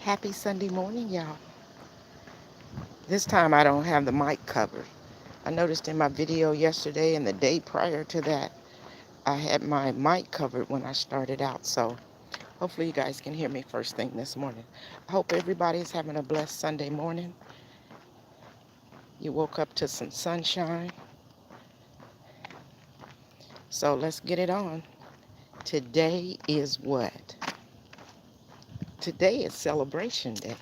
Happy Sunday morning, y'all. This time I don't have the mic covered. I noticed in my video yesterday and the day prior to that, I had my mic covered when I started out. So hopefully you guys can hear me first thing this morning. I hope everybody's having a blessed Sunday morning. You woke up to some sunshine. So let's get it on. Today is what? Today is Celebration Day.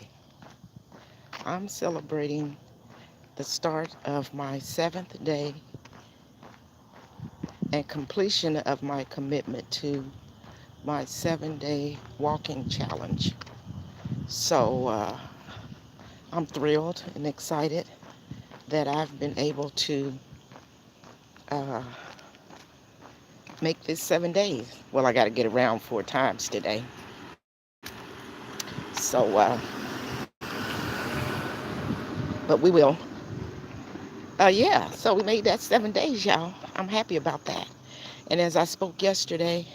I'm celebrating the start of my 7th day and completion of my commitment to my 7-day walking challenge. So I'm thrilled and excited that I've been able to uh, make this 7 days. Well, I got to get around 4 times today. So, but we will. Yeah, so we made that 7 days, y'all. I'm happy about that. And as I spoke yesterday,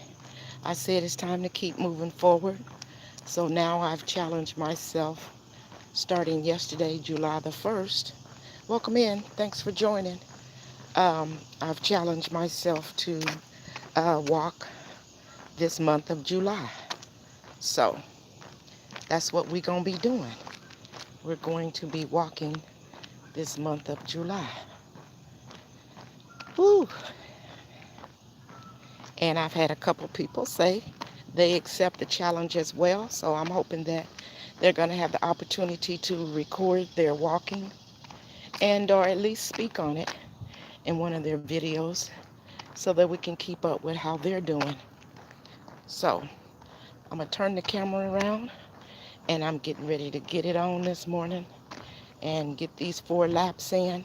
I said it's time to keep moving forward. So now I've challenged myself starting yesterday, July the 1st. Welcome in. Thanks for joining. I've challenged myself to walk this month of July. So that's what we're going to be doing. We're going to be walking this month of July. Woo! And I've had a couple people say they accept the challenge as well. So I'm hoping that they're going to have the opportunity to record their walking and or at least speak on it in one of their videos so that we can keep up with how they're doing. So I'm going to turn the camera around and I'm getting ready to get it on this morning and get these 4 laps in.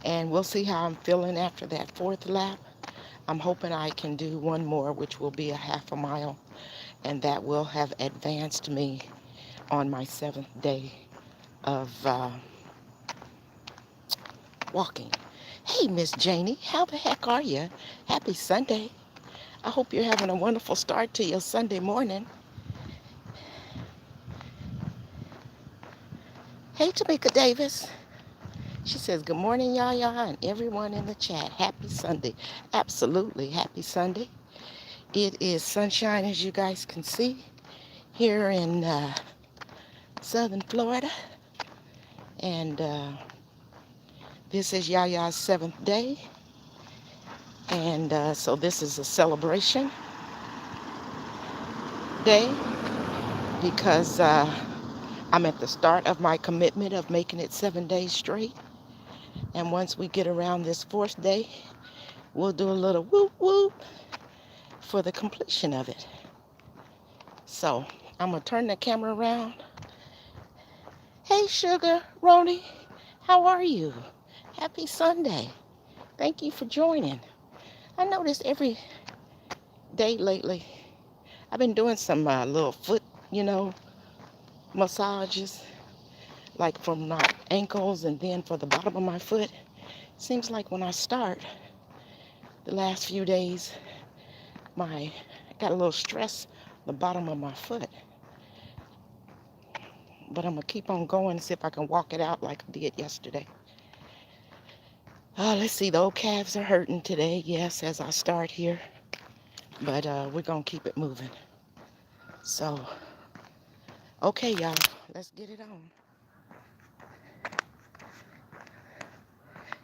And we'll see how I'm feeling after that 4th lap. I'm hoping I can do one more, which will be a half a mile. And that will have advanced me on my 7th day of walking. Hey, Miss Janie, how the heck are you? Happy Sunday. I hope you're having a wonderful start to your Sunday morning. Hey, Tamika Davis. She says, good morning, Yaya, and everyone in the chat. Happy Sunday. Absolutely happy Sunday. It is sunshine, as you guys can see, here in southern Florida. And this is Yaya's 7th day. And so this is a celebration day because I'm at the start of my commitment of making it 7 days straight. And once we get around this 4th day, we'll do a little whoop whoop for the completion of it. So I'm going to turn the camera around. Hey, Sugar, Roni, how are you? Happy Sunday. Thank you for joining. I noticed every day lately, I've been doing some little foot, massages, like from my ankles and then for the bottom of my foot. Seems like when I start, the last few days, I got a little stress on the bottom of my foot. But I'm going to keep on going and see if I can walk it out like I did yesterday. Let's see, the old calves are hurting today, yes, as I start here. But we're going to keep it moving. So, okay, y'all, let's get it on.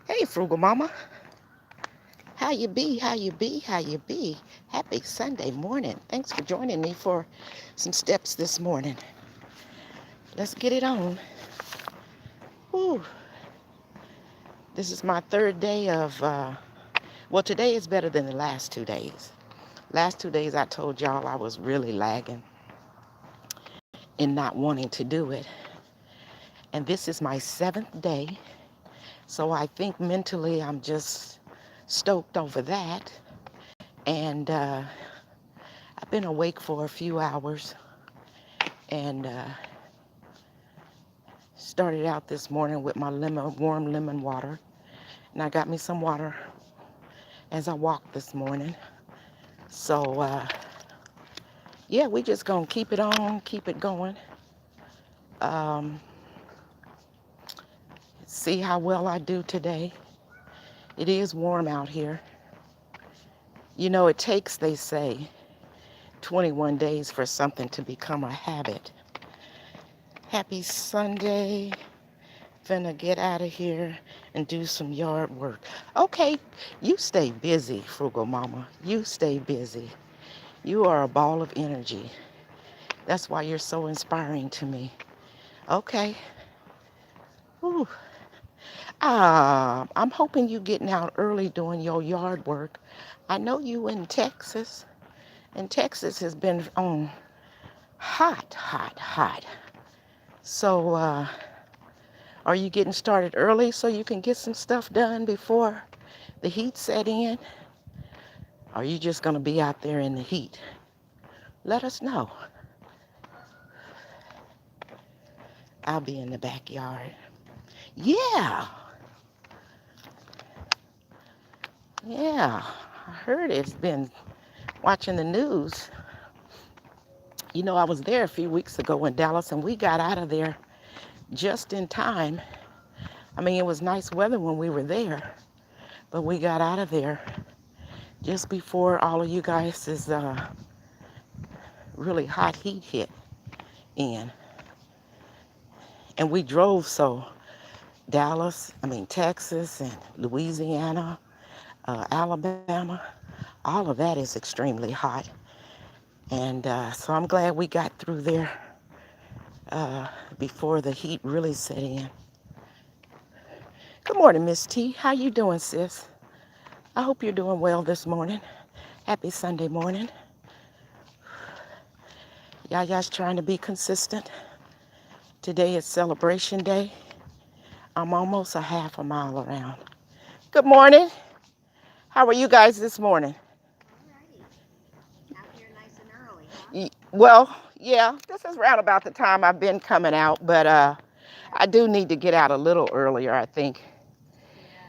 Hey, Frugal Mama. How you be? How you be? How you be? Happy Sunday morning. Thanks for joining me for some steps this morning. Let's get it on. Whew. This is my 3rd day of, well, today is better than the last 2 days. Last 2 days I told y'all I was really lagging in not wanting to do it. And this is my 7th day. So I think mentally I'm just stoked over that. And I've been awake for a few hours and started out this morning with my warm lemon water. And I got me some water as I walked this morning. So, yeah, we just gonna keep it on, keep it going. Um, see how well I do today. It is warm out here. You know, it takes, they say, 21 days for something to become a habit. Happy Sunday. Finna get out of here and do some yard work. Okay, you stay busy, Frugal Mama. You stay busy. You are a ball of energy. That's why you're so inspiring to me. Okay. Whew. I'm hoping you getting out early doing your yard work. I know you in Texas, and Texas has been on hot, hot, hot. So, are you getting started early so you can get some stuff done before the heat set in? Are you just going to be out there in the heat? Let us know. I'll be in the backyard. Yeah, yeah. I heard it's been watching the news. You know, I was there a few weeks ago in Dallas, and we got out of there just in time. I mean, it was nice weather when we were there, but we got out of there just before all of you guys' really hot heat hit in. And we drove Texas and Louisiana, Alabama, all of that is extremely hot. And so I'm glad we got through there before the heat really set in. Good morning, Miss T. How you doing, sis? I hope you're doing well this morning. Happy Sunday morning. Yaya's trying to be consistent. Today is celebration day. I'm almost a half a mile around. Good morning. How are you guys this morning? Out here nice and early, huh? Well, yeah, this is around about the time I've been coming out, but I do need to get out a little earlier, I think. Yeah.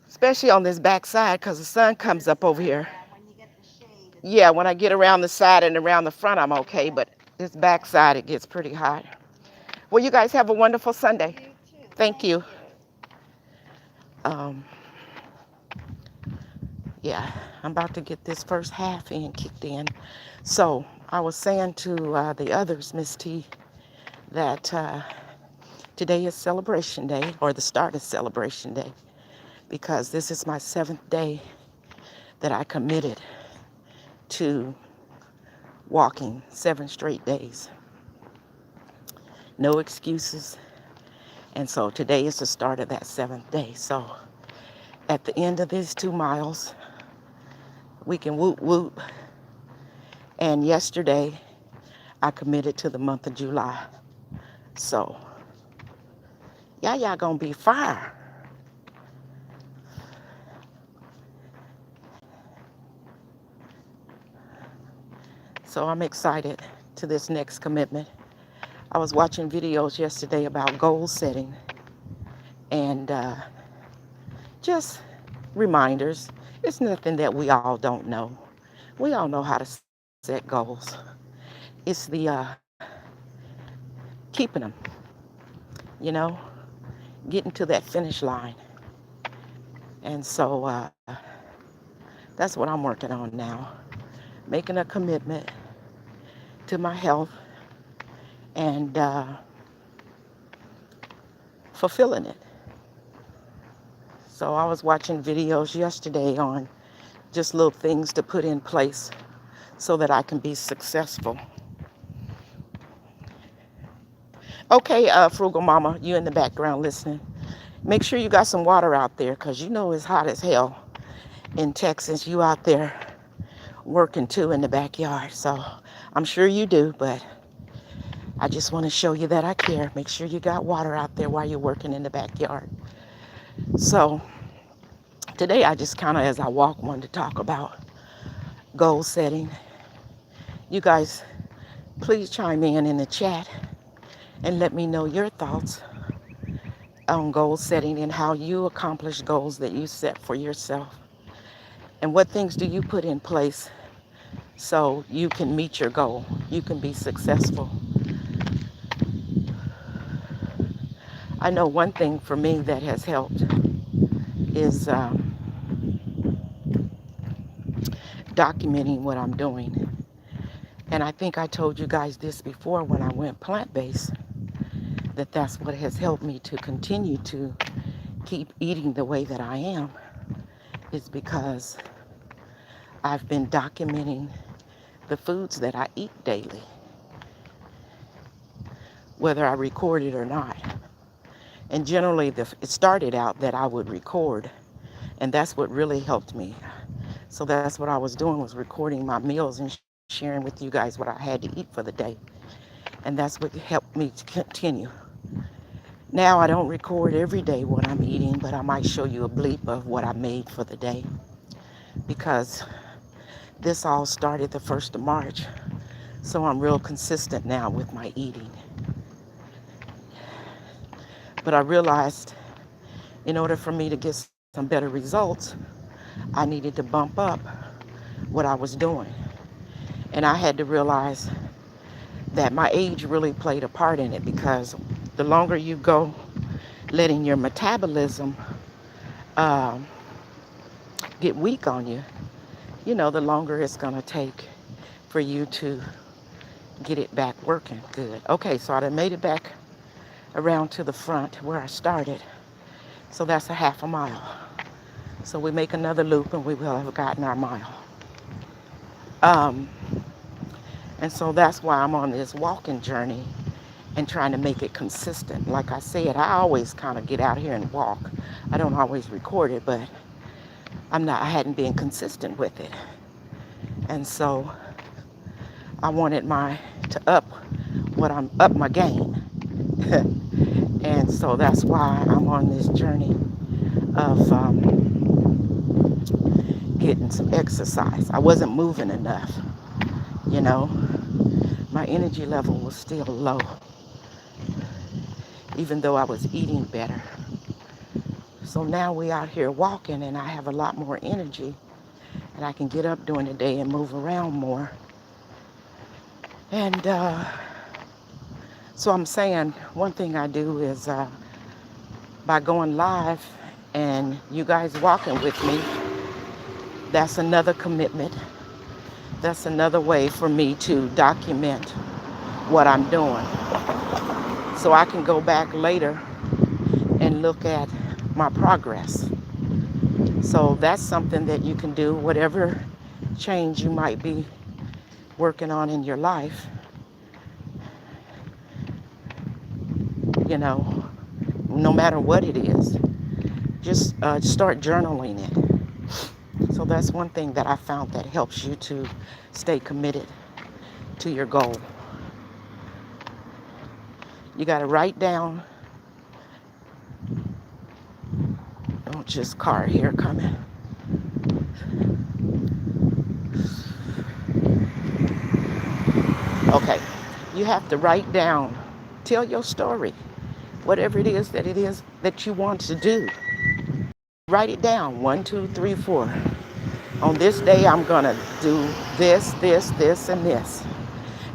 Especially on this back side because the sun comes up over here. Yeah, when you get the shade. Yeah, when I get around the side and around the front, I'm okay, but this back side, it gets pretty hot. Well, you guys have a wonderful Sunday. You too. Thank you. Um, yeah, I'm about to get this first half in kicked in. So I was saying to the others, Miss T, that today is celebration day, or the start of celebration day, because this is my 7th day that I committed to walking 7 straight days. No excuses. And so today is the start of that 7th day. So at the end of these 2 miles, we can whoop whoop. And yesterday, I committed to the month of July. So, y'all gonna be fire. So I'm excited to this next commitment. I was watching videos yesterday about goal setting and just reminders. It's nothing that we all don't know. We all know how to set goals. It's the keeping them, you know, getting to that finish line. And so that's what I'm working on now. Making a commitment to my health and fulfilling it. So I was watching videos yesterday on just little things to put in place so that I can be successful. Okay, Frugal Mama, you in the background listening. Make sure you got some water out there because you know it's hot as hell in Texas. You out there working too in the backyard. So I'm sure you do, but I just want to show you that I care. Make sure you got water out there while you're working in the backyard. So today I just kind of, as I walk, wanted to talk about goal setting. You guys, please chime in the chat and let me know your thoughts on goal setting and how you accomplish goals that you set for yourself. And what things do you put in place so you can meet your goal, you can be successful. I know one thing for me that has helped is documenting what I'm doing. And I think I told you guys this before when I went plant-based, that that's what has helped me to continue to keep eating the way that I am, is because I've been documenting the foods that I eat daily, whether I record it or not. And generally, it started out that I would record, and that's what really helped me. So that's what I was doing, was recording my meals and sharing with you guys what I had to eat for the day. And that's what helped me to continue. Now I don't record every day what I'm eating, but I might show you a bleep of what I made for the day, because this all started the 1st of March. So I'm real consistent now with my eating. But I realized in order for me to get some better results, I needed to bump up what I was doing. And I had to realize that my age really played a part in it, because the longer you go letting your metabolism um, get weak on you, the longer it's going to take for you to get it back working good. Okay, so I done made it back around to the front where I started. So that's a half a mile. So we make another loop and we will have gotten our mile. Um, and so that's why I'm on this walking journey and trying to make it consistent. Like I said, I always kind of get out here and walk. I don't always record it, but I hadn't been consistent with it. And so I wanted to up my game. And so that's why I'm on this journey of getting some exercise. I wasn't moving enough, you know. My energy level was still low, even though I was eating better. So now we out here walking and I have a lot more energy, and I can get up during the day and move around more. And so I'm saying one thing I do is by going live and you guys walking with me, that's another commitment. That's another way for me to document what I'm doing. So I can go back later and look at my progress. So that's something that you can do, whatever change you might be working on in your life, no matter what it is, just start journaling it. So that's one thing that I found that helps you to stay committed to your goal. You got to write down, don't just car here coming. Okay, you have to write down, tell your story, whatever it is that you want to do. Write it down, 1, 2, 3, 4. On this day, I'm gonna do this, this, this, and this.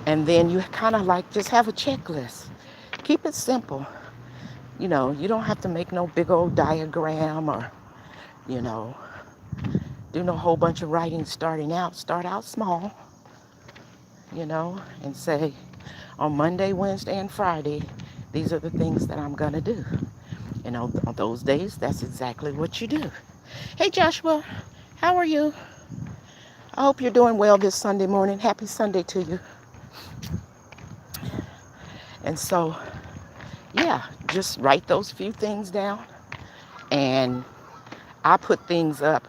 And then you kind of like just have a checklist. Keep it simple. You don't have to make no big old diagram or, do no whole bunch of writing starting out. Start out small, and say, on Monday, Wednesday, and Friday, these are the things that I'm gonna do. On those days, that's exactly what you do. Hey, Joshua, how are you? I hope you're doing well this Sunday morning. Happy Sunday to you. And so, yeah, just write those few things down. And I put things up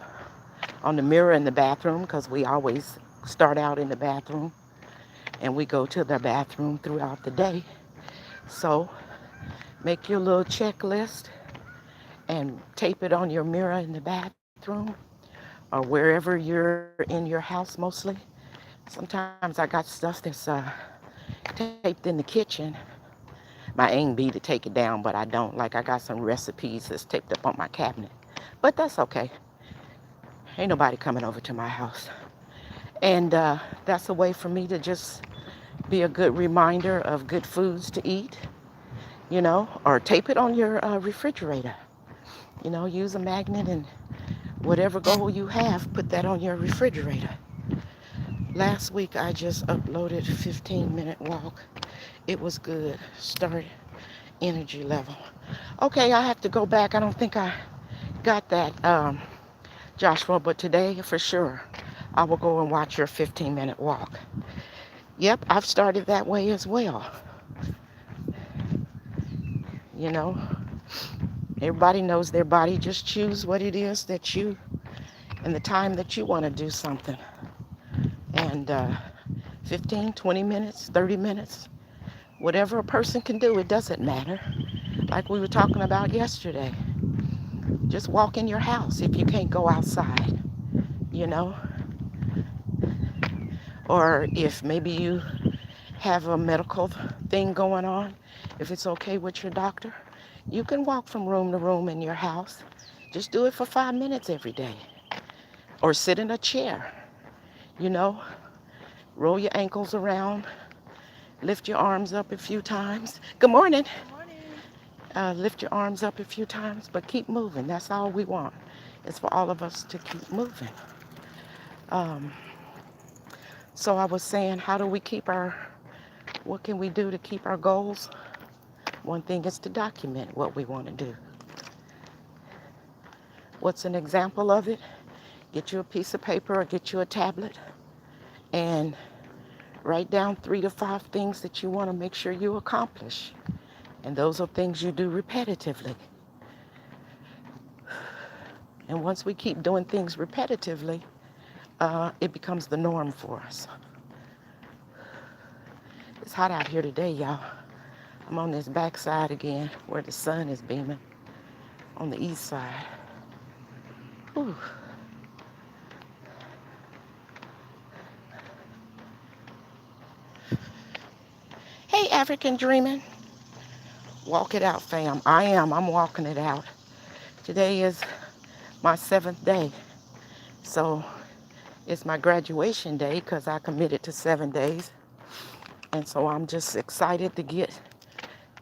on the mirror in the bathroom, because we always start out in the bathroom and we go to the bathroom throughout the day. So make your little checklist and tape it on your mirror in the bathroom or wherever you're in your house mostly. Sometimes I got stuff that's taped in the kitchen. My aim be to take it down, but I don't. Like, I got some recipes that's taped up on my cabinet. But that's okay. Ain't nobody coming over to my house. And that's a way for me to just be a good reminder of good foods to eat or tape it on your refrigerator. Use a magnet and whatever goal you have, put that on your refrigerator. Last week I just uploaded a 15-minute walk. It was good. Start energy level. Okay, I have to go back. I don't think I got that, Joshua, but today for sure I will go and watch your 15-minute walk. Yep, I've started that way as well. You know, everybody knows their body. Just choose what it is that you and the time that you want to do something. And 15, 20 minutes, 30 minutes, whatever a person can do, it doesn't matter. Like we were talking about yesterday. Just walk in your house if you can't go outside, you know. Or if maybe you have a medical thing going on, if it's okay with your doctor, you can walk from room to room in your house. Just do it for 5 minutes every day. Or sit in a chair, you know. Roll your ankles around. Lift your arms up a few times. Good morning. Good morning. Lift your arms up a few times, but keep moving. That's all we want. It's for all of us to keep moving. Um, so I was saying, what can we do to keep our goals? One thing is to document what we want to do. What's an example of it? Get you a piece of paper or get you a tablet and write down 3 to 5 things that you want to make sure you accomplish. And those are things you do repetitively. And once we keep doing things repetitively, it becomes the norm for us. It's hot out here today, y'all. I'm on this backside again where the sun is beaming on the east side. Whew. Hey, African Dreaming. Walk it out, fam. I'm walking it out. Today is my 7th day. So it's my graduation day because I committed to 7 days. And so I'm just excited to get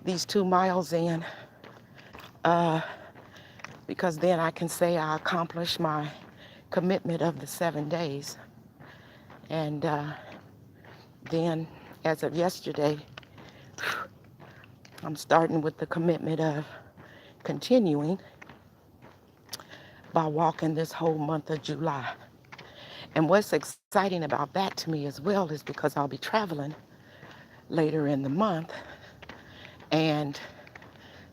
these 2 miles in because then I can say I accomplished my commitment of the 7 days. And then as of yesterday, I'm starting with the commitment of continuing by walking this whole month of July. And what's exciting about that to me as well is because I'll be traveling later in the month. And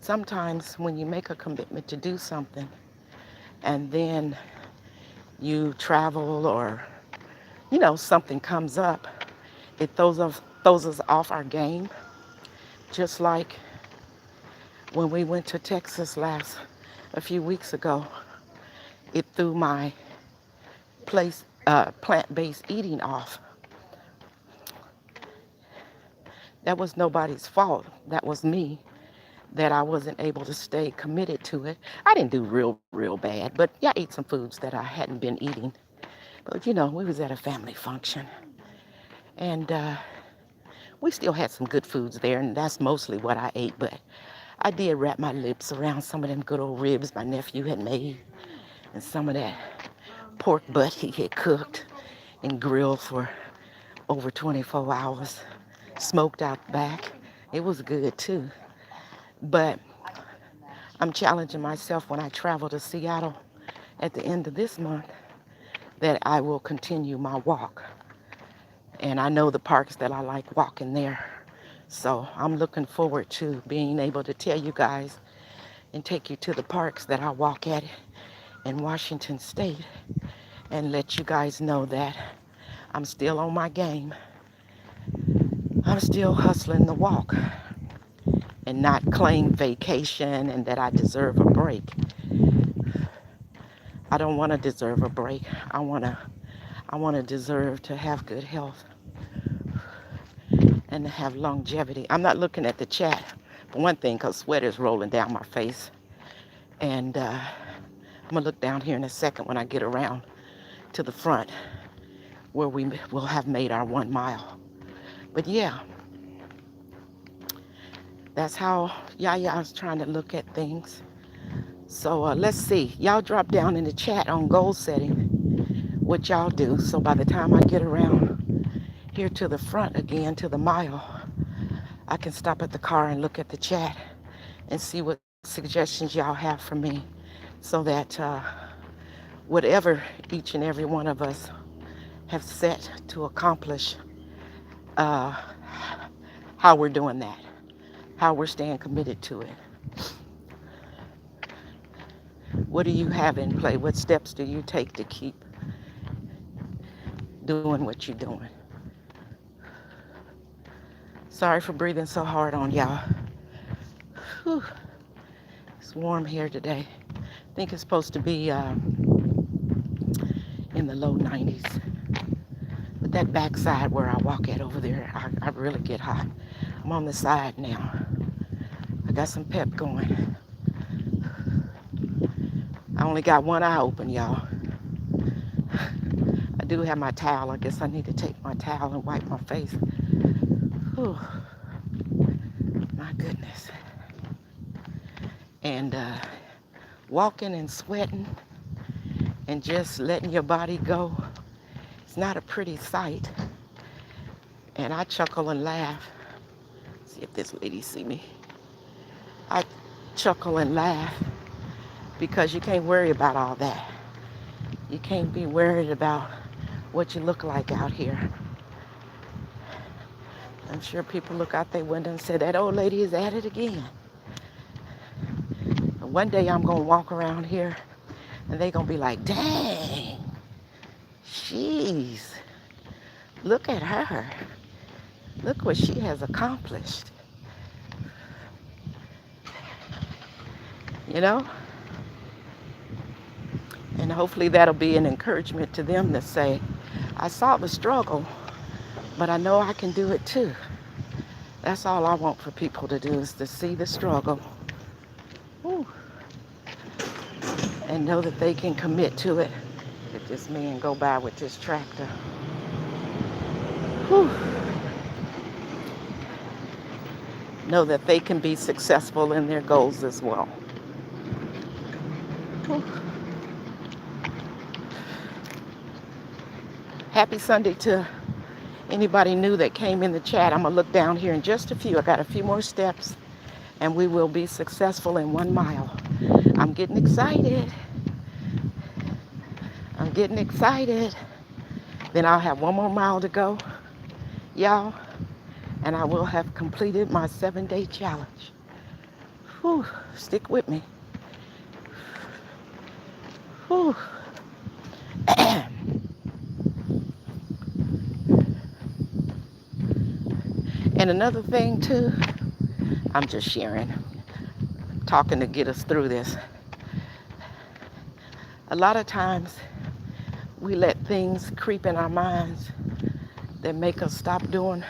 sometimes when you make a commitment to do something and then you travel or, something comes up, it throws us off our game. Just like when we went to Texas a few weeks ago, it threw my plant-based eating off. That was nobody's fault. That was me, that I wasn't able to stay committed to it. I didn't do real bad, but yeah, I ate some foods that I hadn't been eating. But we was at a family function, and we still had some good foods there, and that's mostly what I ate. But I did wrap my lips around some of them good old ribs my nephew had made, and some of that pork butt he had cooked and grilled for over 24 hours, smoked out back. It was good too. But I'm challenging myself when I travel to Seattle at the end of this month that I will continue my walk. And I know the parks that I like walking there. So I'm looking forward to being able to tell you guys and take you to the parks that I walk at in Washington State and let you guys know that I'm still on my game. I'm still hustling the walk and not claim vacation and that I deserve a break. I don't want to deserve a break. I want to deserve to have good health and to have longevity. I'm not looking at the chat for one thing because sweat is rolling down my face. And I'm going to look down here in a second when I get around to the front where we will have made our 1 mile. But yeah, That's how Yaya's trying to look at things. So let's see. Y'all drop down in the chat on goal setting what y'all do. So by the time I get around here to the front again, to the mile, I can stop at the car and look at the chat and see what suggestions y'all have for me, so that whatever each and every one of us have set to accomplish, uh, how we're doing that, how we're staying committed to it. What do you have in play? What steps do you take to keep doing what you're doing? Sorry for breathing so hard on y'all. Whew. It's warm here today. I think it's supposed to be in the low 90s. But that backside where I walk at over there, I really get hot. I'm on the side now. I got some pep going. I only got one eye open, y'all. I do have my towel. I guess I need to take my towel and wipe my face. Whew. My goodness. And walking and sweating and just letting your body go, it's not a pretty sight. And I chuckle and laugh. See if this lady see me. I chuckle and laugh because you can't worry about all that. You can't be worried about what you look like out here. I'm sure people look out their window and say, that old lady is at it again. And one day I'm gonna walk around here and they're gonna be like, dang, jeez, look at her. Look what she has accomplished. You know? And hopefully that'll be an encouragement to them to say, I saw the struggle, but I know I can do it too. That's all I want for people to do, is to see the struggle. Whew. And know that they can commit to it. Let this man go by with this tractor. Whew. Know that they can be successful in their goals as well. Whew. Happy Sunday to anybody new that came in the chat. I'm going to look down here in just a few. I got a few more steps and we will be successful in 1 mile. I'm getting excited. I'm getting excited. Then I'll have 1 more mile to go, y'all, and I will have completed my 7-day challenge. Whew, stick with me. Whew. And another thing too, I'm just sharing, talking to get us through this. A lot of times we let things creep in our minds that make us stop doing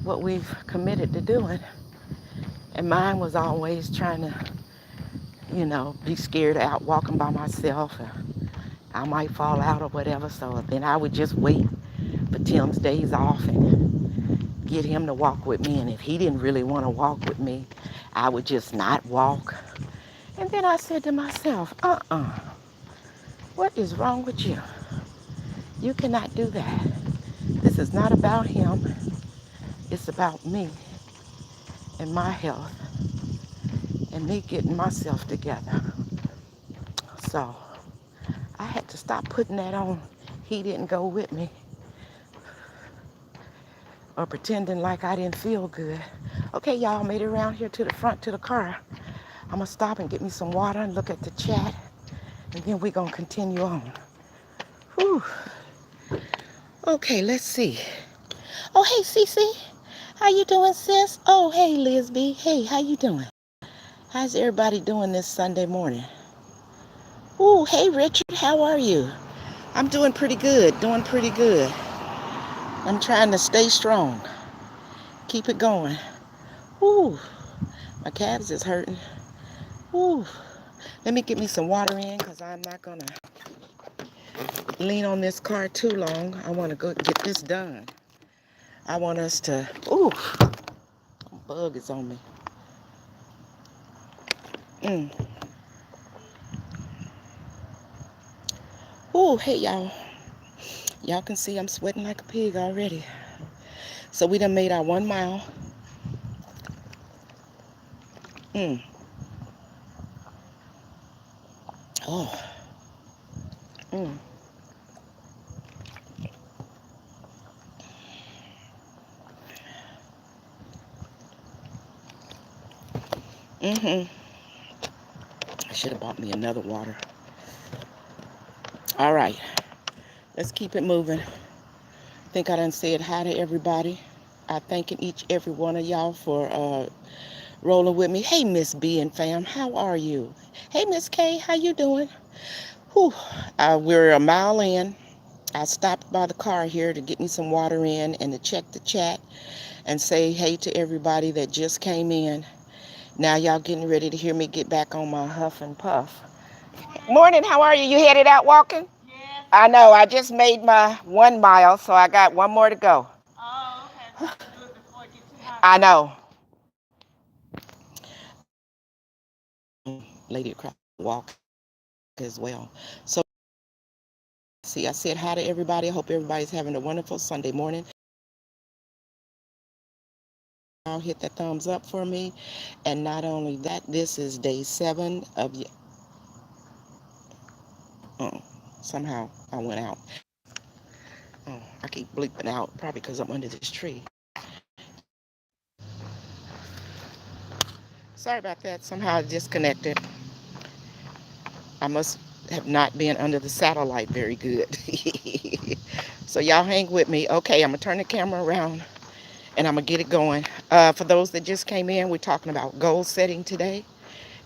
what we've committed to doing. And mine was always trying to, be scared out walking by myself. Or I might fall out or whatever. So then I would just wait for Tim's days off and get him to walk with me. And if he didn't really want to walk with me, I would just not walk. And then I said to myself, what is wrong with you? You cannot do that. This is not about him. It's about me and my health and me getting myself together. So I had to stop putting that on. He didn't go with me, or pretending like I didn't feel good. Okay, y'all, made it around here to the front to the car. I'm gonna stop and get me some water and look at the chat, and then we're gonna continue on. Whew. Okay, let's see. Oh, hey, Cece. How you doing, sis? Oh, hey, Lisby. Hey, how you doing? How's everybody doing this Sunday morning? Ooh, hey, Richard. How are you? I'm doing pretty good, I'm trying to stay strong. Keep it going. Ooh, my calves is hurting. Ooh, let me get me some water in because I'm not going to lean on this car too long. I want to go get this done. I want us to, bug is on me. Mm. Ooh, hey y'all. Y'all can see I'm sweating like a pig already. So we done made our 1 mile. Mm. Oh. Mm. Mm-hmm. I should have bought me another water. All right. Let's keep it moving. I think I done said hi to everybody. I thank each every one of y'all for rolling with me. Hey, Miss B and fam, how are you? Hey, Miss K, how you doing? Whew. We're a mile in. I stopped by the car here to get me some water in and to check the chat and say hey to everybody that just came in. Now y'all getting ready to hear me get back on my huff and puff. Morning, how are you? You headed out walking? Yes. I know, I just made my 1 mile, so I got one more to go. Oh, okay. So you can do it before it gets too hot. I know. Lady across the walk as well. So see, I said hi to everybody. I hope everybody's having a wonderful Sunday morning. I'll hit that thumbs up for me. And not only that, this is day 7 of oh, somehow I went out. Oh, I keep bleeping out, probably because I'm under this tree. Sorry about that. Somehow I disconnected. I must have not been under the satellite very good. So y'all hang with me. Okay, I'm gonna turn the camera around and I'm gonna get it going. For those that just came in, we're talking about goal setting today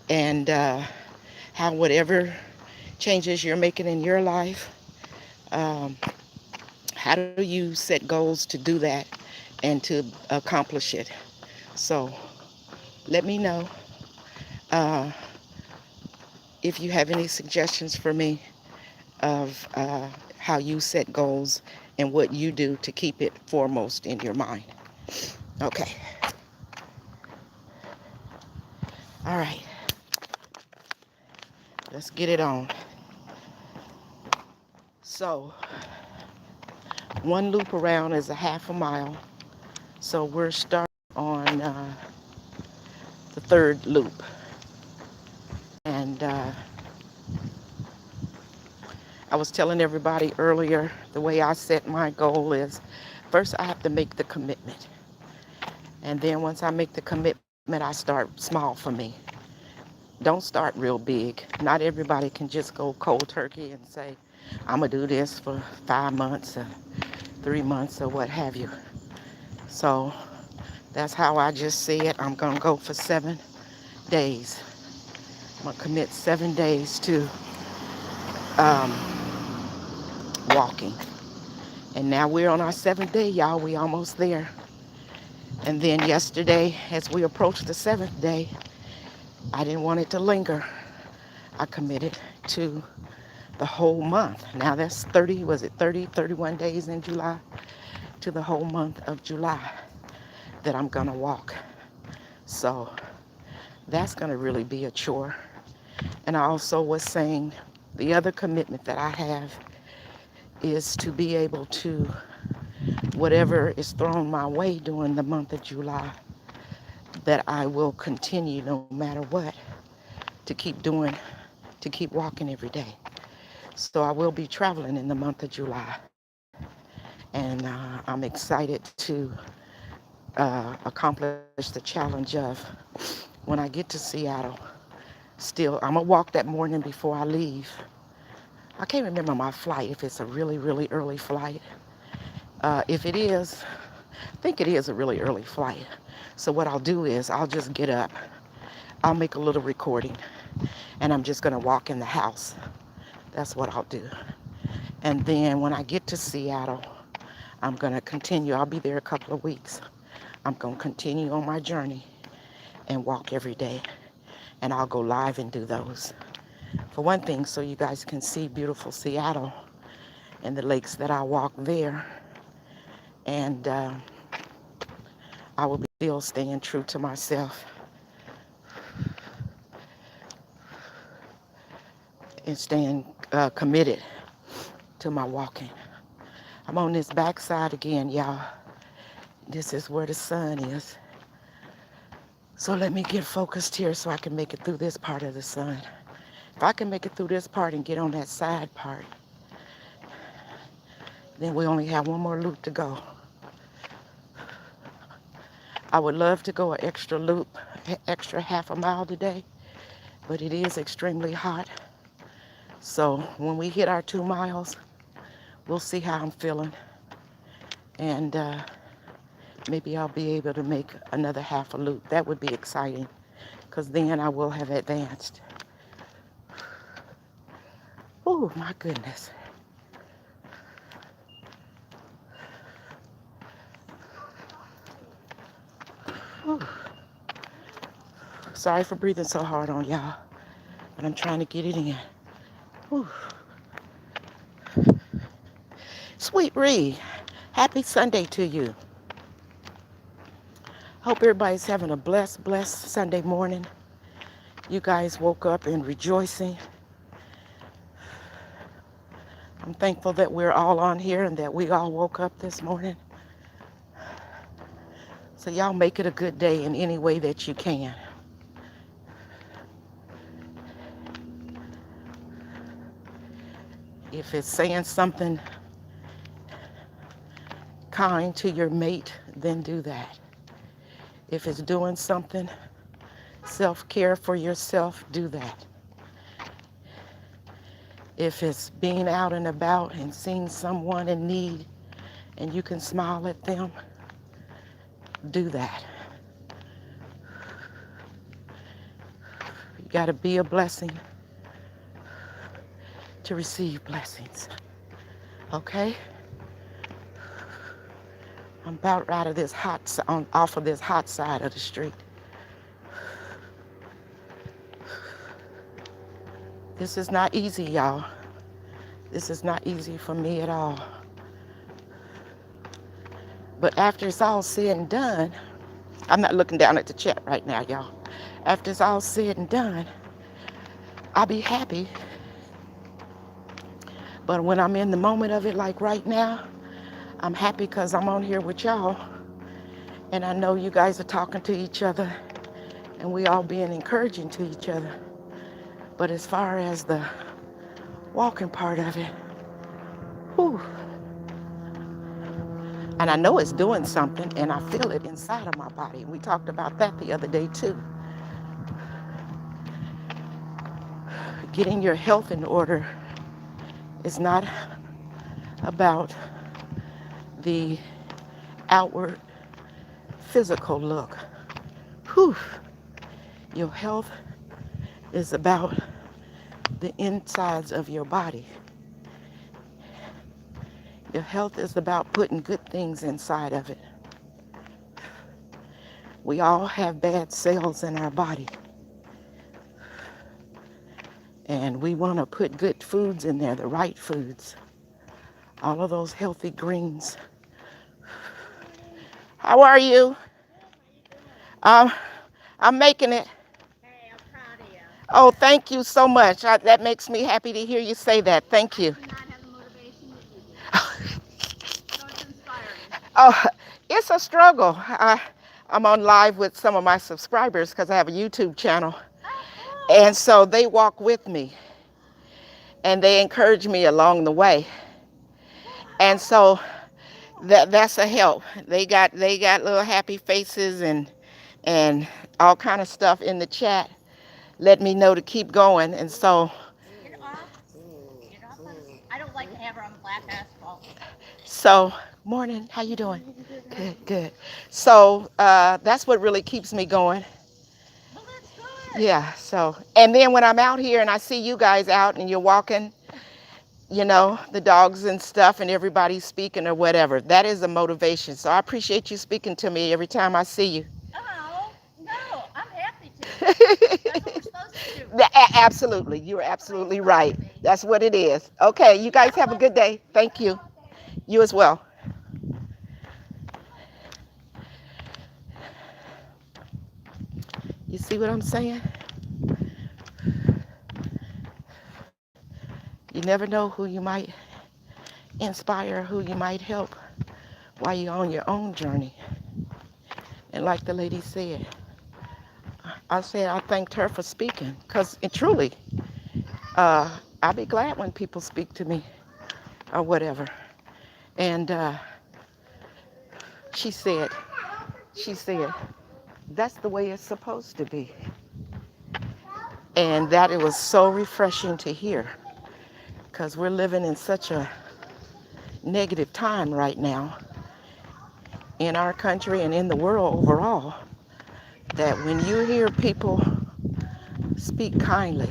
and how whatever changes you're making in your life, um, how do you set goals to do that and to accomplish it? So let me know uh, if you have any suggestions for me of how you set goals and what you do to keep it foremost in your mind. Okay. All right. Let's get it on. So, one loop around is a half a mile. So we're starting on the third loop. And I was telling everybody earlier, the way I set my goal is first I have to make the commitment. And then once I make the commitment, I start small for me. Don't start real big. Not everybody can just go cold turkey and say, I'm going to do this for 5 months or 3 months or what have you. So that's how I just see it. I'm going to go for 7 days. I'm going to commit 7 days to um, walking. And now we're on our 7th day, y'all. We almost there. And then yesterday, as we approached the 7th day, I didn't want it to linger. I committed to the whole month. Now that's 30, was it 30, 31 days in July? To the whole month of July that I'm gonna walk. So that's gonna really be a chore. And I also was saying the other commitment that I have is to be able to, whatever is thrown my way during the month of July, that I will continue no matter what to keep doing, to keep walking every day. So I will be traveling in the month of July. And I'm excited to accomplish the challenge of when I get to Seattle. Still, I'm gonna walk that morning before I leave. I can't remember my flight, if it's a really, really early flight. If it is, I think it is a really early flight. So what I'll do is I'll just get up. I'll make a little recording and I'm just gonna walk in the house. That's what I'll do. And then when I get to Seattle, I'm gonna continue. I'll be there a couple of weeks. I'm gonna continue on my journey and walk every day. And I'll go live and do those. For one thing, so you guys can see beautiful Seattle and the lakes that I walk there. And I will be still still staying true to myself and staying committed to my walking. I'm on this backside again, y'all. This is where the sun is. So let me get focused here so I can make it through this part of the sun. If I can make it through this part and get on that side part, then we only have one more loop to go. I would love to go an extra loop, extra half a mile today, but it is extremely hot. So when we hit our 2 miles, we'll see how I'm feeling. And maybe I'll be able to make another half a loop. That would be exciting, because then I will have advanced. Oh, my goodness. Whew. Sorry for breathing so hard on y'all, but I'm trying to get it in. Whew. Sweet Ree, happy Sunday to you. Hope everybody's having a blessed Sunday morning. You guys woke up and rejoicing. I'm thankful that we're all on here and that we all woke up this morning. So y'all make it a good day in any way that you can. If it's saying something kind to your mate, then do that. If it's doing something self-care for yourself, do that. If it's being out and about and seeing someone in need and you can smile at them, do that. You got to be a blessing to receive blessings. Okay? I'm about out of this off of this hot side of the street. This is not easy, y'all. This is not easy for me at all. But after it's all said and done, I'm not looking down at the chat right now, y'all. After it's all said and done, I'll be happy. But when I'm in the moment of it, like right now, I'm happy because I'm on here with y'all. And I know you guys are talking to each other and we all being encouraging to each other. But as far as the walking part of it, whew. And I know it's doing something and I feel it inside of my body. We talked about that the other day too. Getting your health in order is not about the outward physical look. Whew. Your health is about the insides of your body. Your health is about putting good things inside of it. We all have bad cells in our body. And we want to put good foods in there, the right foods. All of those healthy greens. How are you? I'm making it. Hey, I'm proud of you. Oh, thank you so much. That makes me happy to hear you say that. Thank you. I do not have the motivation that you do. So it's inspiring. Oh, it's a struggle. I'm on live with some of my subscribers because I have a YouTube channel. Oh, cool. And so they walk with me and they encourage me along the way. And so that's a help. They got little happy faces and all kind of stuff in the chat. Let me know to keep going. And so Get off. I don't like to have her on the black asphalt. So, morning, how you doing? Good. So that's what really keeps me going. Well, that's good. Yeah, so, and then when I'm out here and I see you guys out and you're walking, you know, the dogs and stuff and everybody's speaking or whatever, that is a motivation. So I appreciate you speaking to me every time I see you. Oh, no, I'm happy to. That's what we're supposed to do. Absolutely, you're absolutely right. That's what it is. Okay, you guys have a good day. Thank you. You as well. You see what I'm saying? You never know who you might inspire, who you might help while you're on your own journey. And like the lady said, I thanked her for speaking because truly, I'll be glad when people speak to me or whatever. And she said, she said, that's the way it's supposed to be. And that it was so refreshing to hear because we're living in such a negative time right now in our country and in the world overall that when you hear people speak kindly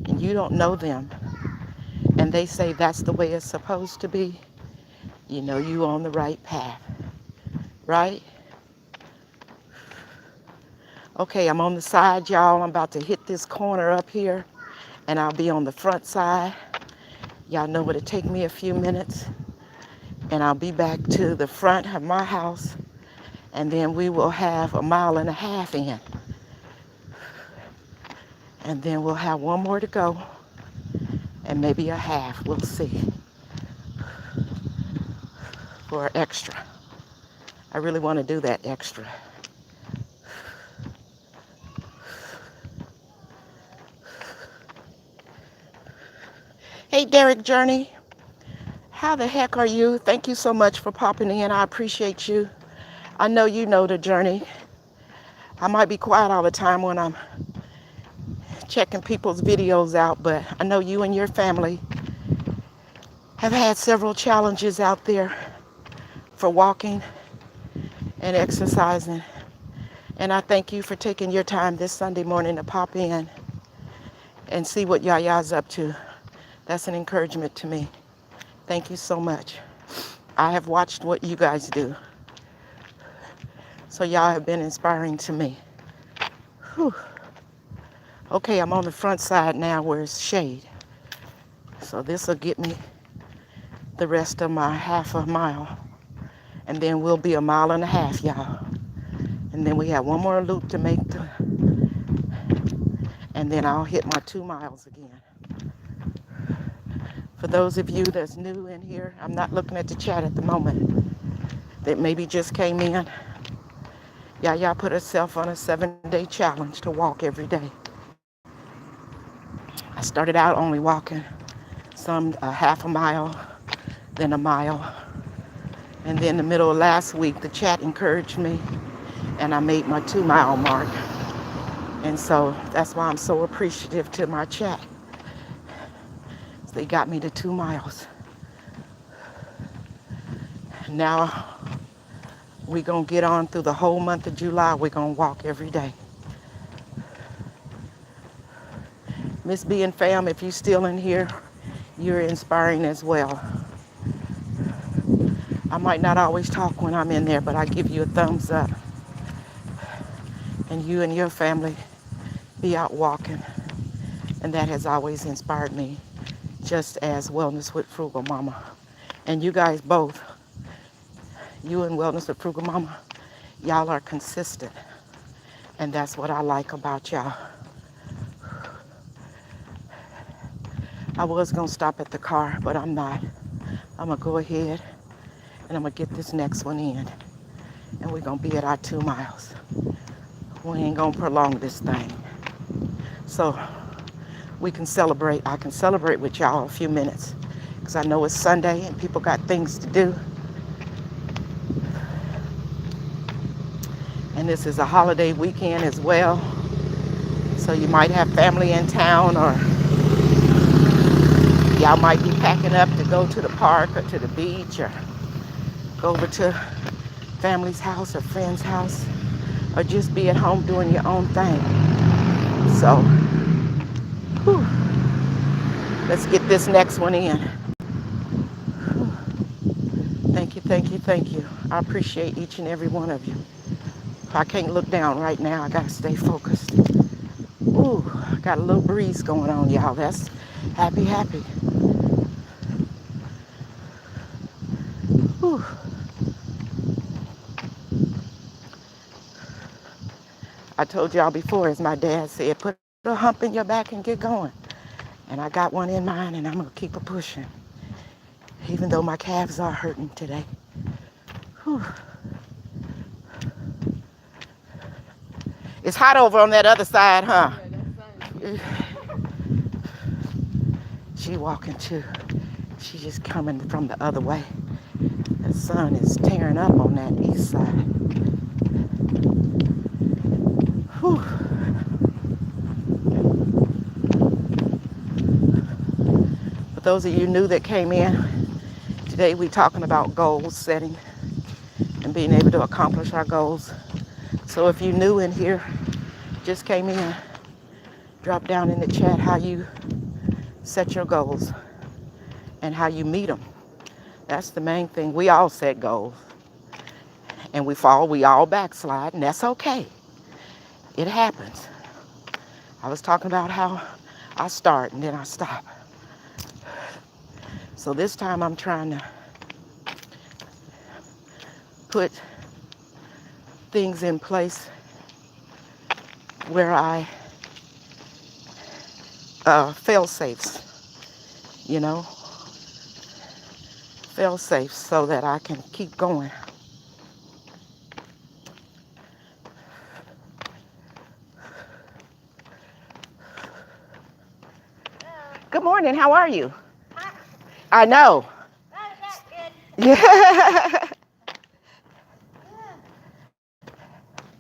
and you don't know them and they say that's the way it's supposed to be, you know you on the right path, right? Okay, I'm on the side, y'all. I'm about to hit this corner up here and I'll be on the front side. Y'all know it'll take me a few minutes and I'll be back to the front of my house and then we will have a mile and a half in. And then we'll have one more to go and maybe a half, we'll see, for extra. I really want to do that extra. Hey, Derek Journey, how the heck are you? Thank you so much for popping in. I appreciate you. I know you know the journey. I might be quiet all the time when I'm checking people's videos out, but I know you and your family have had several challenges out there for walking and exercising. And I thank you for taking your time this Sunday morning to pop in and see what Yaya's up to. That's an encouragement to me. Thank you so much. I have watched what you guys do. So y'all have been inspiring to me. Whew. Okay, I'm on the front side now where it's shade. So this will get me the rest of my half a mile. And then we'll be a mile and a half, y'all. And then we have one more loop to make. And then I'll hit my 2 miles again. For those of you that's new in here, I'm not looking at the chat at the moment, that maybe just came in. Yaya put herself on a 7-day challenge to walk every day. I started out only walking some half a mile, then a mile. And then in the middle of last week, the chat encouraged me and I made my 2 mile mark. And so that's why I'm so appreciative to my chat. They got me to 2 miles. Now we're going to get on through the whole month of July. We're going to walk every day. Miss B and fam, if you're still in here, you're inspiring as well. I might not always talk when I'm in there, but I give you a thumbs up. And you and your family be out walking. And that has always inspired me, just as Wellness with Frugal Mama. And you guys both, you and Wellness with Frugal Mama, y'all are consistent. And that's what I like about y'all. I was going to stop at the car, but I'm not. I'm going to go ahead and I'm going to get this next one in. And we're going to be at our 2 miles. We ain't going to prolong this thing. So we can celebrate. I can celebrate with y'all a few minutes because I know it's Sunday and people got things to do. And this is a holiday weekend as well. So you might have family in town or y'all might be packing up to go to the park or to the beach or go over to family's house or friend's house or just be at home doing your own thing. So, whew, let's get this next one in. Whew. Thank you, thank you, thank you. I appreciate each and every one of you. I can't look down right now. I gotta stay focused. Ooh, got a little breeze going on, y'all. That's happy, happy. Whew. I told y'all before, as my dad said, put a hump in your back and get going. And I got one in mind, and I'm going to keep it pushing, even though my calves are hurting today. Whew. It's hot over on that other side, huh? She walking too. She's just coming from the other way. The sun is tearing up on that east side. Whew. For those of you new that came in, today we're talking about goal setting and being able to accomplish our goals. So if you're new in here, just came in, drop down in the chat how you set your goals and how you meet them. That's the main thing. We all set goals and we fall, we all backslide, and that's okay. It happens. I was talking about how I start and then I stop. So this time I'm trying to put things in place where I fail safes, you know, fail safes so that I can keep going. Good morning, how are you? Hi. I know. Not that good. Yeah. Should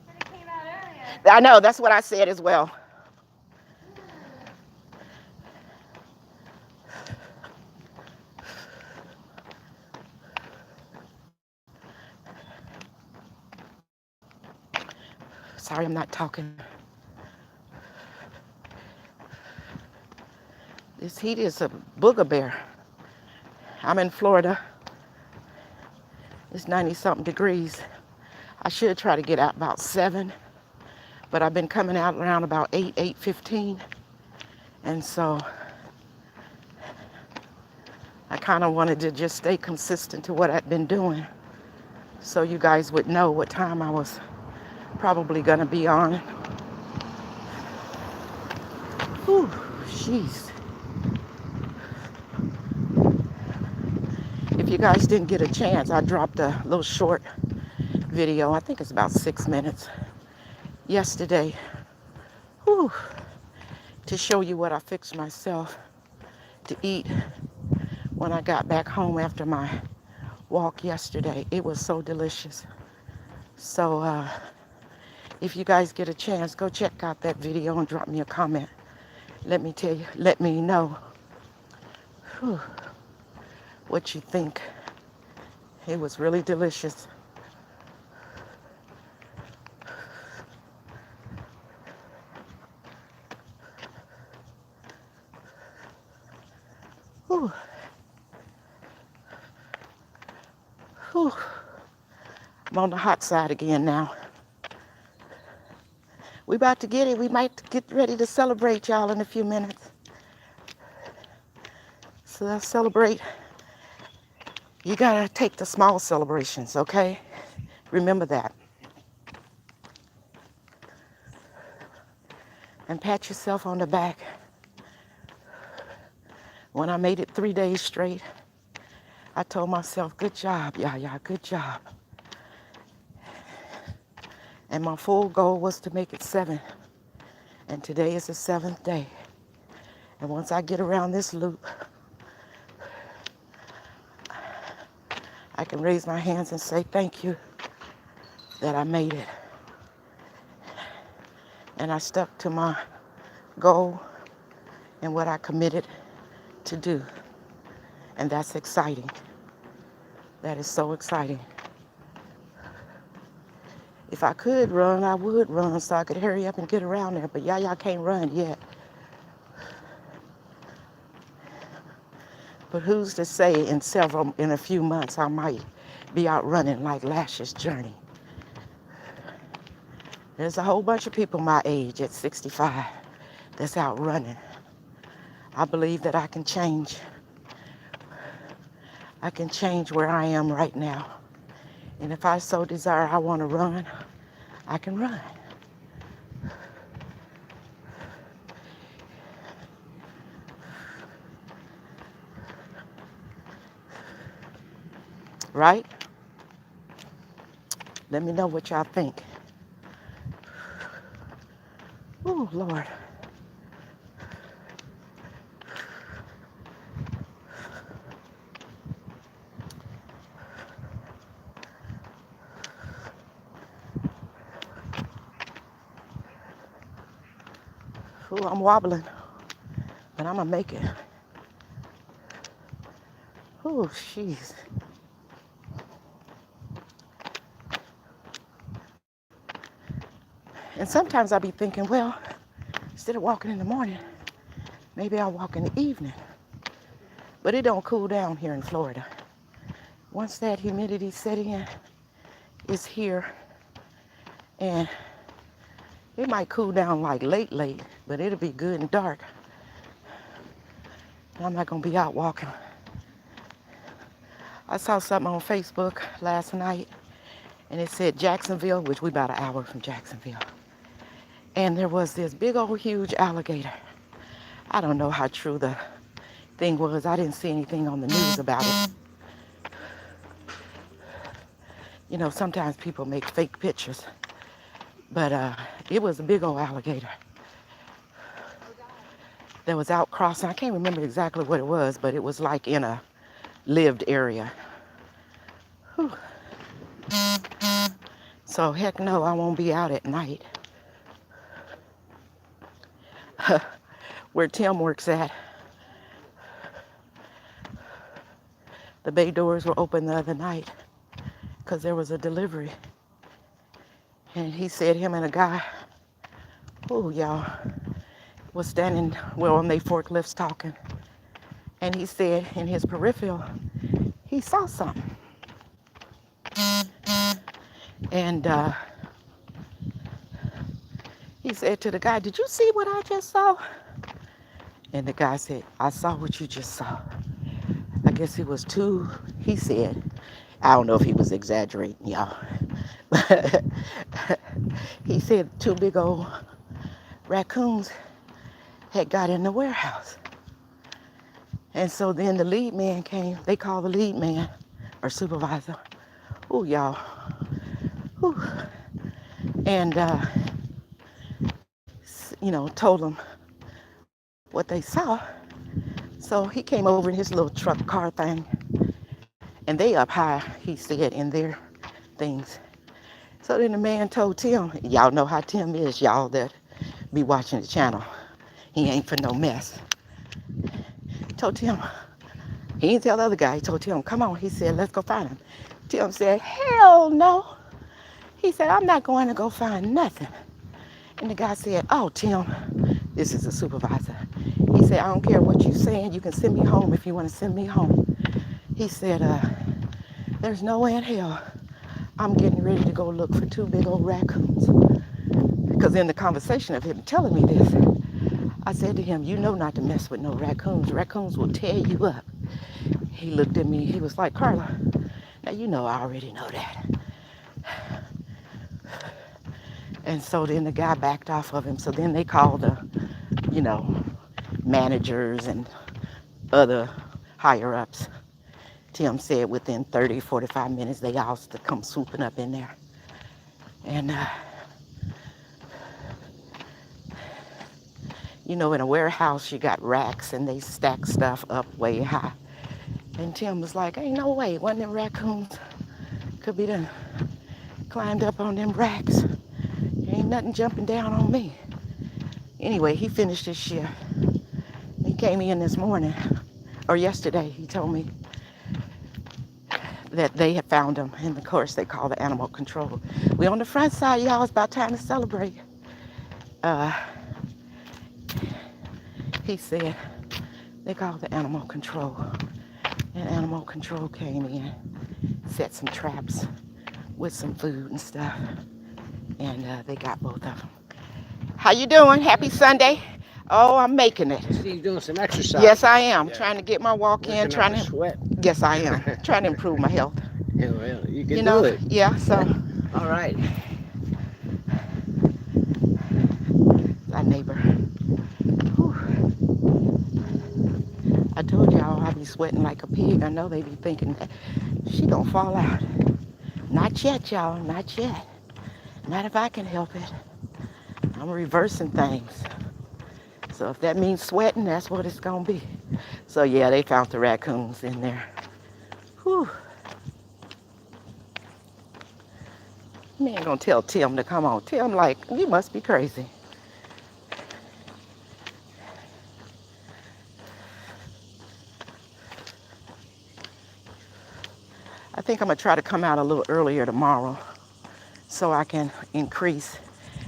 have came out earlier. I know, that's what I said as well. Sorry, I'm not talking. This heat is a booger bear. I'm in Florida. It's 90-something degrees. I should try to get out about 7, but I've been coming out around about 8:15. And so I kind of wanted to just stay consistent to what I'd been doing so you guys would know what time I was probably going to be on. Whew, jeez. If you guys didn't get a chance, I dropped a little short video, I think it's about 6 minutes, yesterday, whew, to show you what I fixed myself to eat when I got back home after my walk yesterday. It was so delicious. So if you guys get a chance, go check out that video and drop me a comment. Let me know whew, what you think. It was really delicious. Whew. Whew. I'm on the hot side again now. We about to get it. We might get ready to celebrate, y'all, in a few minutes. So let's celebrate. You gotta take the small celebrations, okay? Remember that. And pat yourself on the back. When I made it 3 days straight, I told myself, good job, Yaya, good job. And my full goal was to make it 7. And today is the 7th day. And once I get around this loop, I can raise my hands and say thank you that I made it. And I stuck to my goal and what I committed to do. And that's exciting. That is so exciting. If I could run, I would run so I could hurry up and get around there. But Yaya can't run yet. But who's to say in a few months I might be out running like Lash's journey. There's a whole bunch of people my age at 65 that's out running. I believe that I can change. I can change where I am right now. And if I so desire I want to run, I can run. right? Let me know what y'all think. Oh, Lord. Ooh, I'm wobbling, but I'm gonna make it. Oh, jeez. And sometimes I be thinking, well, instead of walking in the morning, maybe I'll walk in the evening. But it don't cool down here in Florida. Once that humidity set in, it's here, and it might cool down like late, but it'll be good and dark. And I'm not gonna be out walking. I saw something on Facebook last night, and it said Jacksonville, which we about an hour from Jacksonville. And there was this big old huge alligator. I don't know how true the thing was. I didn't see anything on the news about it. You know, sometimes people make fake pictures. But it was a big old alligator that was out crossing. I can't remember exactly what it was, but it was like in a lived area. Whew. So heck no, I won't be out at night. Where Tim works at, the bay doors were open the other night because there was a delivery. And he said him and a guy, oh y'all, was standing, well, on their forklifts talking. And he said in his peripheral, he saw something. And he said to the guy, did you see what I just saw? And the guy said, I saw what you just saw. I guess it was two, he said, I don't know if he was exaggerating, y'all. But he said two big old raccoons had got in the warehouse. And so then the lead man came. They called the lead man or supervisor. Ooh, y'all. Ooh. And, you know, told them what they saw. So he came over in his little truck car thing. And they up high, he said, in their things. So then the man told Tim, y'all know how Tim is, y'all that be watching the channel. He ain't for no mess. Told Tim, he didn't tell the other guy, he told Tim, come on. He said, let's go find him. Tim said, hell no. He said, I'm not going to go find nothing. And the guy said, oh, Tim, this is the supervisor. He said, I don't care what you're saying. You can send me home if you want to send me home. He said, there's no way in hell I'm getting ready to go look for two big old raccoons. Because in the conversation of him telling me this, I said to him, you know not to mess with no raccoons. Raccoons will tear you up. He looked at me. He was like, Carla, now you know I already know that. And so then the guy backed off of him. So then they called the, you know, managers and other higher ups. Tim said within 30, 45 minutes, they all to come swooping up in there. And, you know, in a warehouse, you got racks and they stack stuff up way high. And Tim was like, ain't no way one of them raccoons could be done climbed up on them racks. Ain't nothing jumping down on me. Anyway, he finished his shift. He came in this morning, or yesterday, he told me that they had found him. And of course, they call the animal control. We on the front side, y'all. It's about time to celebrate. He said they called the animal control. And animal control came in, set some traps with some food and stuff. And they got both of them. How you doing? Happy Sunday. Oh, I'm making it. I see you doing some exercise. Yes, I am. Yeah. Trying to get my walk in. Working Trying up a to sweat. Yes, I am. Trying to improve my health. Yeah, well, you can You know, do it. yeah. So, All right. our neighbor. Whew. I told y'all I've be sweating like a pig. I know they be thinking that she gonna fall out. Not yet, y'all. Not yet. Not if I can help it. I'm reversing things. So if that means sweating, that's what it's gonna be. So yeah, they found the raccoons in there. Whew. Man gonna tell Tim to come on. Tim like, you must be crazy. I think I'm gonna try to come out a little earlier tomorrow so I can increase.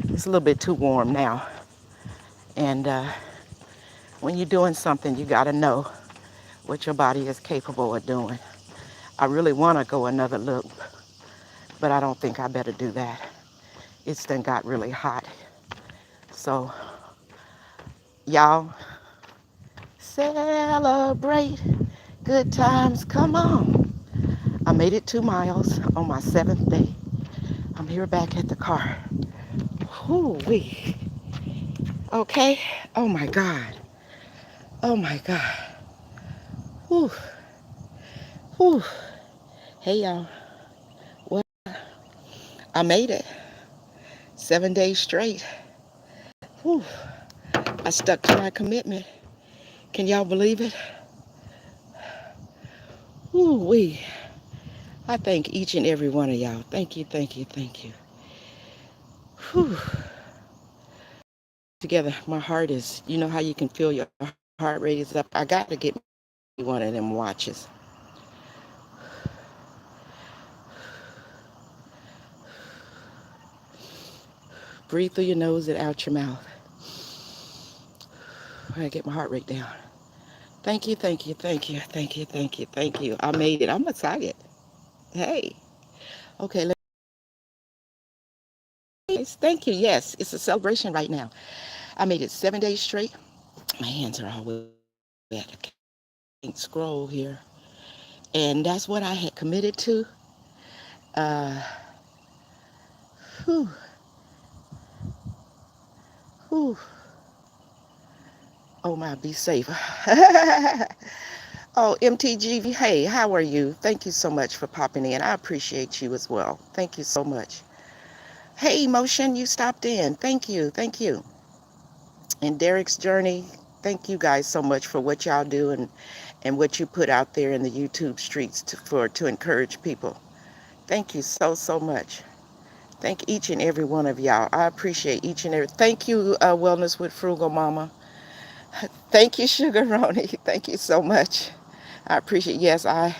It's a little bit too warm now. And when you're doing something, you gotta know what your body is capable of doing. I really wanna go another loop, but I don't think I better do that. It's done got really hot. So y'all celebrate good times. Come on. I made it 2 miles on my 7th day. I'm here back at the car. Whoo-wee. Okay. Oh my God. Oh my God. Whew. Whew. Hey y'all. Well, I made it. 7 days straight. Whew. I stuck to my commitment. Can y'all believe it? Whoo-wee. I thank each and every one of y'all. Thank you, thank you, thank you. Whew. Together, my heart is, you know how you can feel your heart rate is up. I got to get one of them watches. Breathe through your nose and out your mouth. I gotta get my heart rate down. Thank you, thank you, thank you, thank you, thank you, thank you. I made it. I'm excited. Hey. Okay, let's thank you. Yes, it's a celebration right now. I made it 7 days straight. My hands are all wet. I can't scroll here. And that's what I had committed to. Uh, whew, whew. Oh my, be safe. Oh, MTG, hey, how are you? Thank you so much for popping in. I appreciate you as well. Thank you so much. Hey, Emotion, you stopped in. Thank you, thank you. And Derek's Journey, thank you guys so much for what y'all do and what you put out there in the YouTube streets to encourage people. Thank you so, so much. Thank each and every one of y'all. I appreciate each and every. Thank you, Wellness with Frugal Mama. Thank you, Sugar Roni. Thank you so much. I appreciate. Yes, I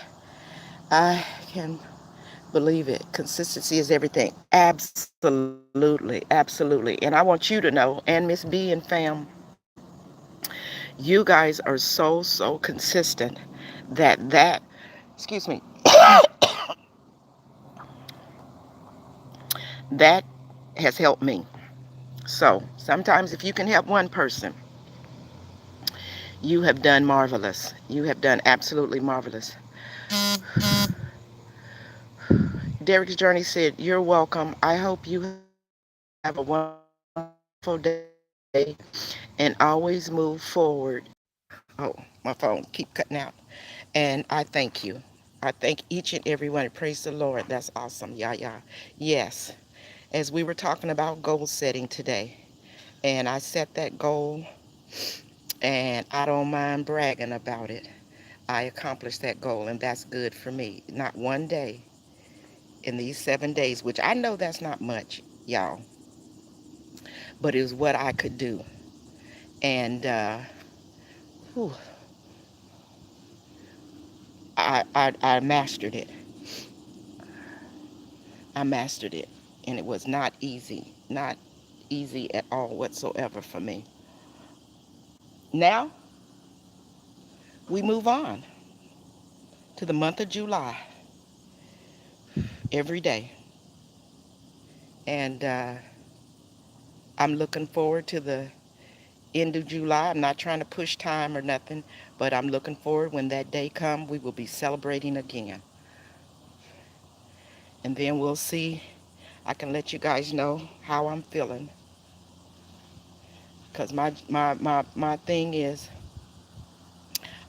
can believe it. Consistency is everything. Absolutely, absolutely. And I want you to know, and Miss B and fam, you guys are so consistent that excuse me, that has helped me. So sometimes if you can help one person, you have done marvelous. You have done absolutely marvelous. Derek's Journey said, "You're welcome. I hope you have a wonderful day and always move forward." Oh, my phone keep cutting out. And I thank you. I thank each and every one. Praise the Lord. That's awesome. Yeah, yeah. Yes. As we were talking about goal setting today, and I set that goal, and I don't mind bragging about it. I accomplished that goal, and that's good for me. Not one day in these 7 days, which I know that's not much, y'all, but it was what I could do. And whew, I mastered it. I mastered it. And it was not easy. Not easy at all whatsoever for me. Now, we move on to the month of July every day. And I'm looking forward to the end of July. I'm not trying to push time or nothing, but I'm looking forward when that day comes, we will be celebrating again. And then we'll see. I can let you guys know how I'm feeling. Because my thing is,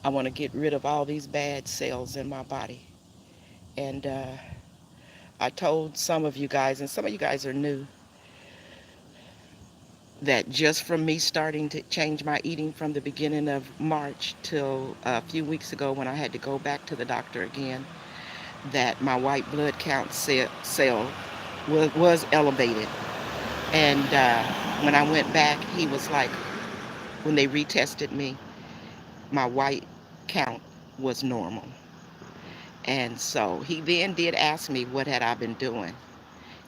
I want to get rid of all these bad cells in my body. And I told some of you guys, and some of you guys are new, that just from me starting to change my eating from the beginning of March till a few weeks ago when I had to go back to the doctor again, that my white blood count cell was elevated. And when I went back, he was like, when they retested me, my white count was normal. And so he then did ask me what had I been doing.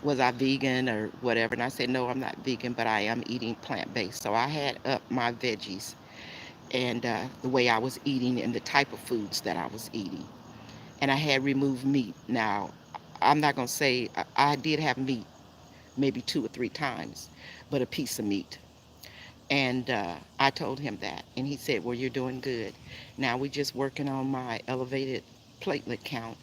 Was I vegan or whatever? And I said, no, I'm not vegan, but I am eating plant-based. So I had up my veggies and the way I was eating and the type of foods that I was eating. And I had removed meat. Now, I'm not going to say I did have meat maybe 2 or 3 times, but a piece of meat. And I told him that. And he said, well, you're doing good. Now we're just working on my elevated platelet count.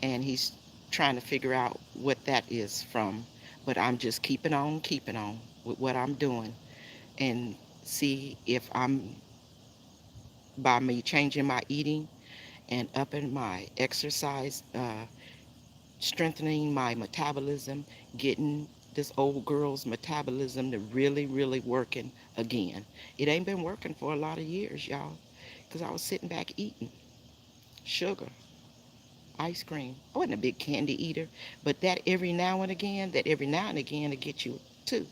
And he's trying to figure out what that is from. But I'm just keeping on with what I'm doing and see if I'm, by me changing my eating and upping my exercise, strengthening my metabolism, getting this old girl's metabolism to really, really working again. It ain't been working for a lot of years, y'all, because I was sitting back eating sugar, ice cream. I wasn't a big candy eater, but that every now and again to get you too.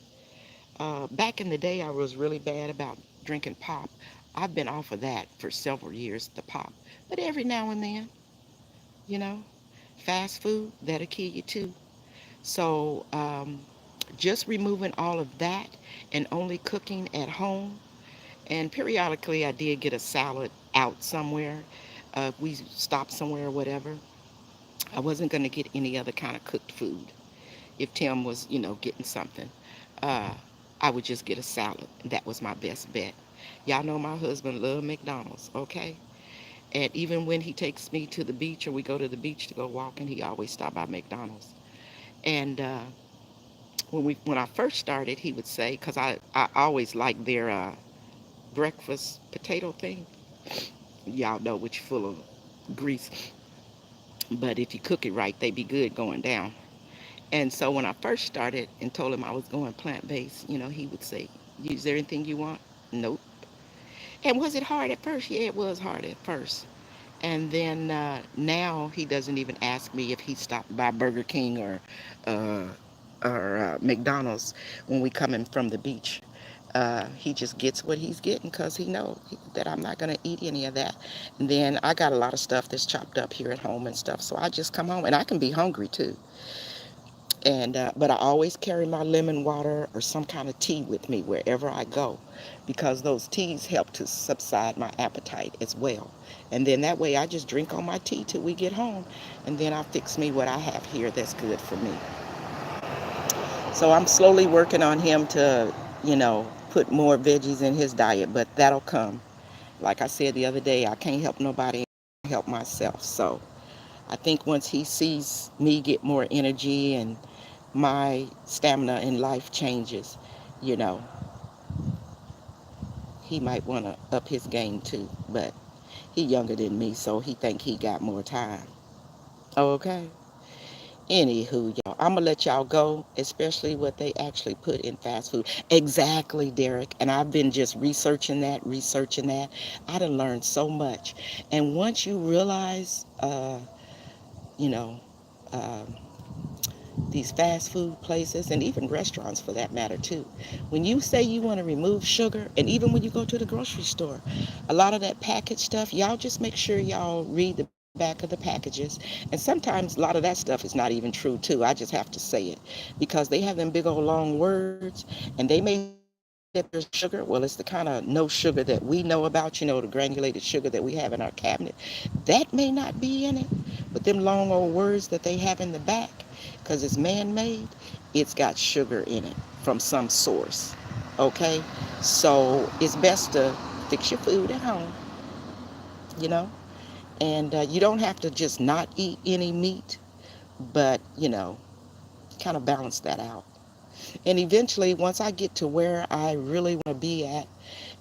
Back in the day, I was really bad about drinking pop. I've been off of that for several years, the pop. But every now and then, you know, fast food, that'll kill you too. So just removing all of that and only cooking at home. And periodically, I did get a salad out somewhere. We stopped somewhere or whatever. I wasn't going to get any other kind of cooked food. If Tim was, getting something, uh, I would just get a salad. That was my best bet. Y'all know my husband loved McDonald's, okay? And even when he takes me to the beach or we go to the beach to go walking, he always stop by McDonald's. And when I first started, he would say, because I always liked their breakfast potato thing. Y'all know which full of grease, but if you cook it right, they be good going down. And so when I first started and told him I was going plant-based, he would say, is there anything you want? Nope. And was it hard at first? Yeah, it was hard at first. And then now he doesn't even ask me if he stopped by Burger King uh, or McDonald's when we come in from the beach. He just gets what he's getting because he knows that I'm not going to eat any of that. And then I got a lot of stuff that's chopped up here at home and stuff. So I just come home and I can be hungry too. And but I always carry my lemon water or some kind of tea with me wherever I go, because those teas help to subside my appetite as well. And then that way I just drink on my tea till we get home, and then I fix me what I have here that's good for me. So I'm slowly working on him to, put more veggies in his diet, but that'll come. Like I said the other day, I can't help nobody, I help myself. So I think once he sees me get more energy and my stamina in life changes, you know, he might want to up his game too. But he younger than me, so he think he got more time. Okay. Anywho, y'all, I'm gonna let y'all go, especially what they actually put in fast food. Exactly, Derek. And I've been just researching that. I done learned so much. And once you realize, you know, um, these fast food places and even restaurants for that matter too. When you say you want to remove sugar, and even when you go to the grocery store, a lot of that packaged stuff, y'all just make sure y'all read the back of the packages. And sometimes a lot of that stuff is not even true too. I just have to say it because they have them big old long words, and they may say that there's sugar. Well, it's the kind of no sugar that we know about, the granulated sugar that we have in our cabinet. That may not be in it, but them long old words that they have in the back, because it's man-made, it's got sugar in it from some source. Okay? So it's best to fix your food at home, you know? And you don't have to just not eat any meat, but, kind of balance that out. And eventually, once I get to where I really want to be at,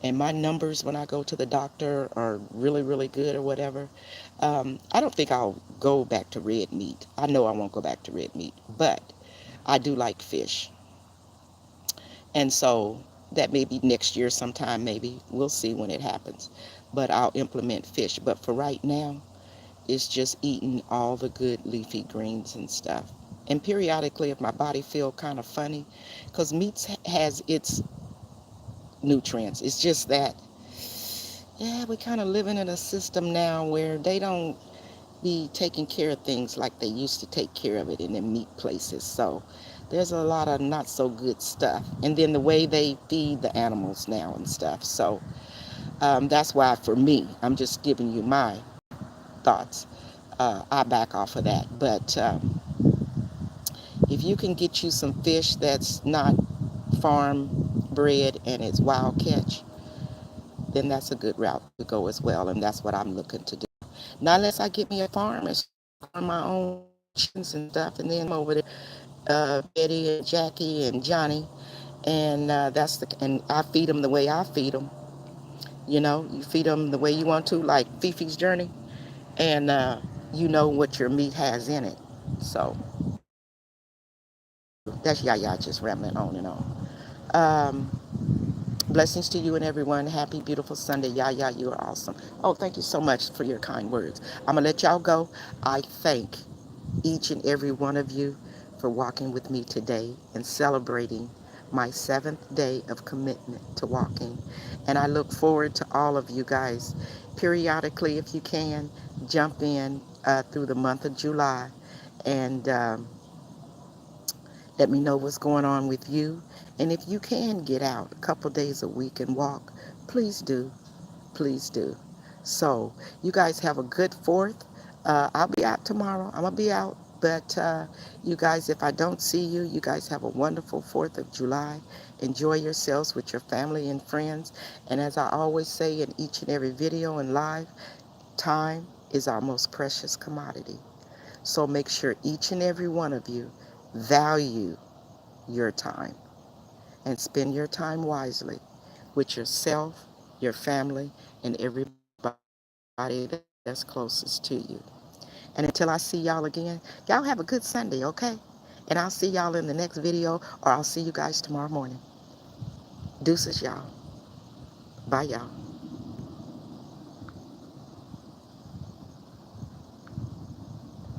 and my numbers when I go to the doctor are really, really good or whatever, I don't think I'll go back to red meat. I know I won't go back to red meat, but I do like fish. And so that may be next year sometime, maybe. We'll see when it happens. But I'll implement fish. But for right now, it's just eating all the good leafy greens and stuff. And periodically, if my body feel kind of funny, because meat has its nutrients. It's just that, yeah, we're kind of living in a system now where they don't be taking care of things like they used to take care of it in the meat places. So there's a lot of not so good stuff. And then the way they feed the animals now and stuff. So that's why for me, I'm just giving you my thoughts. I back off of that. But if you can get you some fish that's not farm bred and it's wild catch, then that's a good route to go as well. And that's what I'm looking to do. Not unless I get me a farm and farm my own chickens and stuff, and then over there, Betty and Jackie and Johnny, and and I feed them the way I feed them. You know, you feed them the way you want to, like Fifi's Journey, and you know what your meat has in it. So that's Yaya just rambling on and on. Blessings to you and everyone. Happy, beautiful Sunday. Yaya, you are awesome. Oh, thank you so much for your kind words. I'm going to let y'all go. I thank each and every one of you for walking with me today and celebrating my 7th day of commitment to walking. And I look forward to all of you guys periodically, if you can, jump in through the month of July and let me know what's going on with you. And if you can get out a couple days a week and walk, please do. Please do. So you guys have a good 4th. I'll be out tomorrow. I'm going to be out. But you guys, if I don't see you, you guys have a wonderful 4th of July. Enjoy yourselves with your family and friends. And as I always say in each and every video and live, time is our most precious commodity. So make sure each and every one of you value your time and spend your time wisely with yourself, your family, and everybody that's closest to you. And until I see y'all again, y'all have a good Sunday, okay? And I'll see y'all in the next video, or I'll see you guys tomorrow morning. Deuces, y'all. Bye, y'all.